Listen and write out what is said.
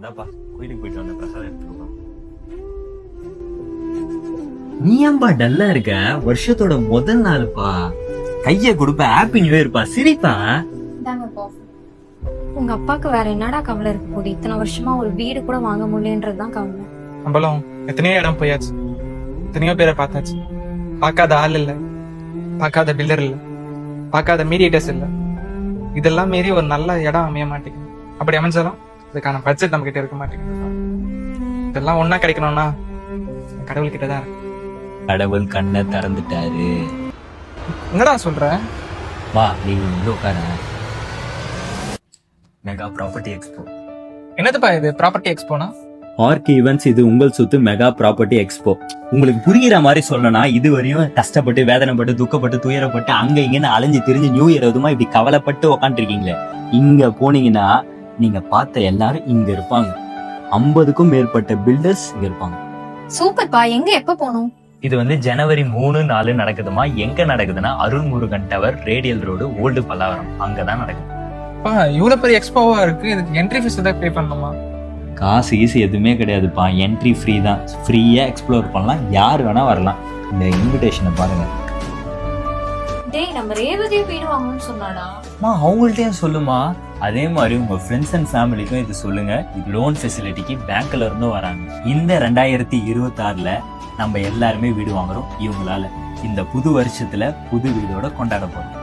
இந்தாப்பா கோயிலுக்கு போயிட்டு வந்த பிரசாதம் எடுத்துக்கோ. நீ ஏன்பா டல்லா இருக்க? வருஷத்தோட முதல் நாளுப்பா, கைய கொடுப்ப. ஹாப்பி நியூ இயர்ப்பா, சிரிப்பா. உங்க அப்பாக்கு வேற என்னடா கவலை இருக்கு போது? இத்தனை வருஷமா ஒரு வீடு கூட வாங்க முடியலன்றதுதான் கவலை. நம்மளும் எத்தனையோ இடம் போயாச்சு, எத்தனையோ பேரை பார்த்தாச்சு. பார்க்காத ஆள் இல்ல, பார்க்காத பில்டர் இல்ல, பார்க்காத மீடியேட்டர்ஸ் இல்ல. இதெல்லாம் மீறி ஒரு நல்ல இடம் அமைய மாட்டேங்குது. அப்படி அமைஞ்சாலும் அதுக்கான பட்ஜெட் நம்ம கிட்ட இருக்க மாட்டேங்குது. இதெல்லாம் ஒன்னா கிடைக்கணும்னா கடவுள் கிட்டதான் இருக்கு. கடவுள் கண்ணை திறந்துட்டாரு. என்னடா சொல்ற? வா நீ இங்க உட்கார. Mega property expo. என்னதுப்பா இது ப்ராப்பர்ட்டி எக்ஸ்போனா? ஆர்கே ஈவென்ட்ஸ், இது உங்கள் சொத்து மெகா ப்ராப்பர்ட்டி எக்ஸ்போ. உங்களுக்கு புரிகிற மாதிரி சொல்லணும்னா, இது வரையும் கஷ்டப்பட்டு வேதனைப்பட்டு துக்கப்பட்டு துயரப்பட்டு அங்க இங்கன்னு அலைஞ்சு திரிஞ்சு நியூ இயர் எதுவுமா இப்படி கவலைப்பட்டு உக்காந்துருக்கீங்களே, இங்க போனீங்கன்னா நீங்க பார்த்த எல்லாரும் இங்க இருப்பாங்க. 50க்கும் மேற்பட்ட பில்டர்ஸ் இங்க இருப்பாங்க. சூப்பர்ப்பா, எங்க எப்ப போகணும்? இது ஜனவரி 3, 4 நடக்குதுமா. எங்க நடக்குதுன்னா Arulmurugan tower, radial road, old Pallavaram, அங்கதான் நடக்குது. இவ்வளவு பெரிய எக்ஸ்போவா இருக்கு, இதுக்கு என்ட்ரி ஃபீஸ் தான் பே பண்ணணுமா? காசு ஈஸி எதுவுமே கிடையாதுப்பா, என்ட்ரி ஃப்ரீ தான். ஃப்ரீயா எக்ஸ்ப்ளோர் பண்ணலாம், யார் வேணா வரலாம். இந்த இன்விடேஷனை பாருங்க. டேய், நம்ம ரேவதியை வீடு வாங்கணும்னு சொன்னாடா. அவங்கள்ட்டையும் சொல்லுமா. அதே மாதிரி உங்க ஃப்ரெண்ட்ஸ் அண்ட் ஃபேமிலிக்கும் இது சொல்லுங்க. இது லோன் ஃபெசிலிட்டிக்கு பேங்க்ல இருந்தும் வராங்க. இந்த 2026ல நம்ம எல்லாருமே வீடு வாங்குறோம். இவங்களால இந்த புது வருஷத்துல புது வீடோட கொண்டாட போறோம்.